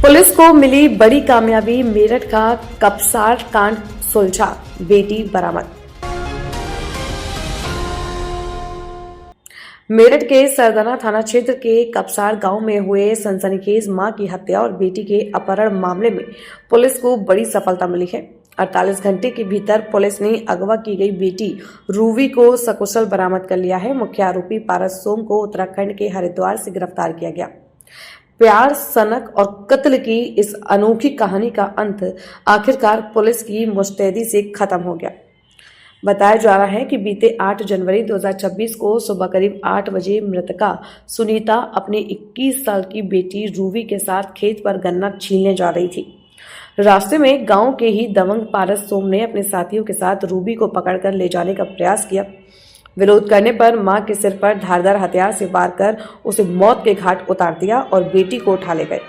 Police को मिली बड़ी कामयाबी, मेरठ का कपसार कांड सुलझा, बेटी बरामद। मेरठ के सरदाना थाना क्षेत्र के कपसार गांव में हुए सनसनीखेज मां की हत्या और बेटी के अपहरण मामले में पुलिस को बड़ी सफलता मिली है। 48 घंटे के भीतर पुलिस ने अगवा की गई बेटी रूवी को सकुशल बरामद कर लिया है। मुख्य आरोपी पारस सोम को उत्तराखंड के हरिद्वार से गिरफ्तार किया गया। प्यार, सनक और कत्ल की इस अनोखी कहानी का अंत आखिरकार पुलिस की मुस्तैदी से खत्म हो गया। बताया जा रहा है कि बीते 8 जनवरी 2026 को सुबह करीब 8 बजे मृतका सुनीता अपनी 21 साल की बेटी रूवी के साथ खेत पर गन्ना छीलने जा रही थी। रास्ते में गांव के ही दबंग पारस सोम ने अपने साथियों के साथ रूवी को पकड़कर ले जाने का प्रयास किया। विरोध करने पर मां के सिर पर धारदार हथियार से वार कर उसे मौत के घाट उतार दिया और बेटी को उठा ले गए।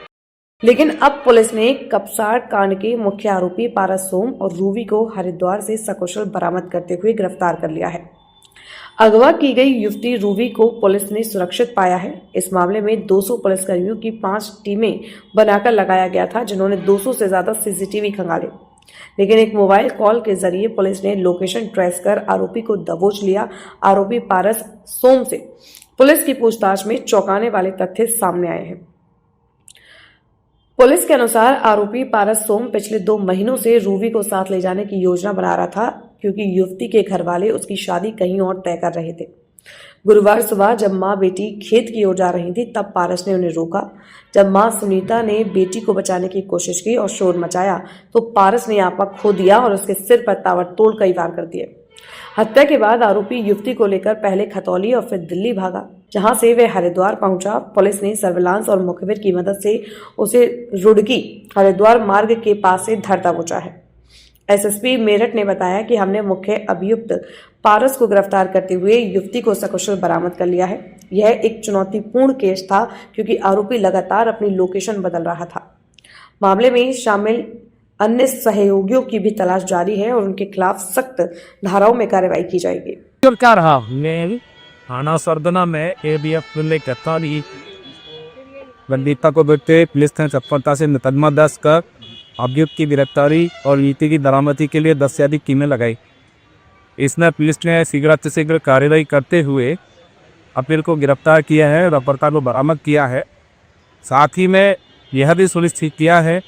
लेकिन अब पुलिस ने कपसार कांड के मुख्य आरोपी पारस सोम और रूवी को हरिद्वार से सकुशल बरामद करते हुए गिरफ्तार कर लिया है। अगवा की गई युवती रूवी को पुलिस ने सुरक्षित पाया है। इस मामले में 200 पुलिसकर्मियों की 5 टीमें बनाकर लगाया गया था, जिन्होंने 200 से ज्यादा सीसीटीवी खंगाले। लेकिन एक मोबाइल कॉल के जरिए पुलिस ने लोकेशन ट्रेस कर आरोपी को दबोच लिया। आरोपी पारस सोम से पुलिस की पूछताछ में चौंकाने वाले तथ्य सामने आए हैं। पुलिस के अनुसार आरोपी पारस सोम पिछले 2 महीनों से रूवी को साथ ले जाने की योजना बना रहा था, क्योंकि युवती के घर वाले उसकी शादी कहीं और तय कर रहे थे। गुरुवार सुबह जब मां बेटी खेत की ओर जा रही थी, तब पारस ने उन्हें रोका। जब मां सुनीता ने बेटी को बचाने की कोशिश की और शोर मचाया, तो पारस ने आपा खो दिया और उसके सिर पर ताबड़तोड़ कई वार कर दिए। हत्या के बाद आरोपी युवती को लेकर पहले खतौली और फिर दिल्ली भागा, जहां से वे हरिद्वार पहुंचा। पुलिस ने सर्विलांस और मुखबिर की मदद से उसे रुड़की हरिद्वार मार्ग के पास से धर दबोचा है। एसएसपी मेरठ ने बताया कि हमने मुख्य अभियुक्त पारस को गिरफ्तार करते हुए युवती को सकुशल बरामद कर लिया है। यह एक चुनौतीपूर्ण केस था, क्योंकि आरोपी लगातार अपनी लोकेशन बदल रहा था। मामले में शामिल अन्य सहयोगियों की भी तलाश जारी है और उनके खिलाफ सख्त धाराओं में कार्रवाई की जाएगी। क्या रहा थाना सरदना में एबीएफ गिरफ्तारी बंदीता को देखते पुलिस ने तत्परता से मुकदमा दर्ज कर अभियुक्त की गिरफ्तारी और नीति की बरामदी के लिए 10 से अधिक टीमें लगाई। इसमें पुलिस ने शीघ्र से शीघ्र कार्रवाई करते हुए अपील को गिरफ्तार किया है और अपहर्ता को बरामद किया है। साथ ही में यह भी सुनिश्चित किया है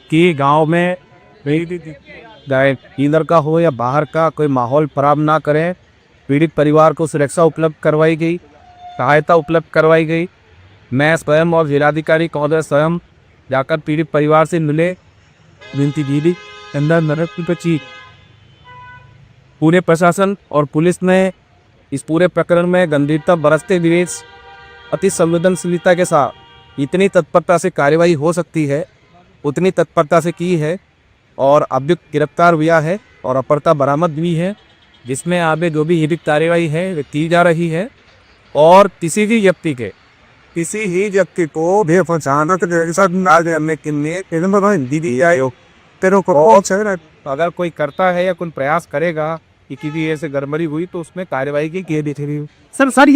कि गांव में इधर का हो या बाहर का कोई माहौल खराब ना करें। पीड़ित परिवार को सुरक्षा उपलब्ध करवाई गई, सहायता उपलब्ध करवाई गई। मैं स्वयं और जिलाधिकारी महोदय स्वयं जाकर पीड़ित परिवार से मिले, विनती दीदी अंदर पूरे प्रशासन और पुलिस ने इस पूरे प्रकरण में गंभीरता बरतते हुए अति संवेदनशीलता के साथ इतनी तत्परता से कार्रवाई हो सकती है उतनी तत्परता से की है और अभियुक्त गिरफ्तार हुआ है और अपहर्ता बरामद हुई है, जिसमें आगे जो भी हित कार्रवाई है वे की जा रही है। और किसी ही व्यक्ति को दीदी आयो तेरे को अगर कोई करता है या कोई प्रयास करेगा कि किसी ऐसे गड़बड़ी हुई तो उसमें कार्रवाई की दिख रही है। सर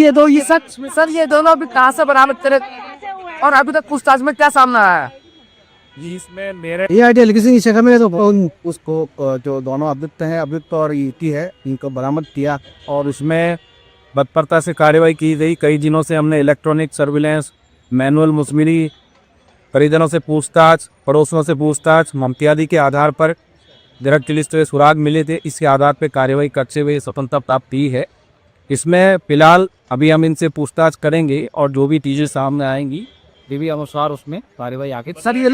ये दोनों अभी कहाँ से बरामद करे और अभी तक पूछताछ में क्या सामने आया है? इसमें मेरे ये आइडिया किसी जगह में तो उसको जो दोनों अभियुक्त और ईटी है, इनको बरामद किया और उसमें तत्परता से कार्रवाई की गई। कई दिनों से हमने इलेक्ट्रॉनिक सर्विलेंस, मैनुअल मुसमिरी, परिजनों से पूछताछ, पड़ोसियों से पूछताछ इत्यादि के आधार पर डायरेक्ट लिस्ट में सुराग मिले थे। इसके आधार पर कार्रवाई करते हुए सफलता प्राप्त की है। इसमें फिलहाल अभी हम इनसे पूछताछ करेंगे और जो भी चीज़ें सामने आएंगी टीवी अनुसार उसमें कार्रवाई आगे। सर ये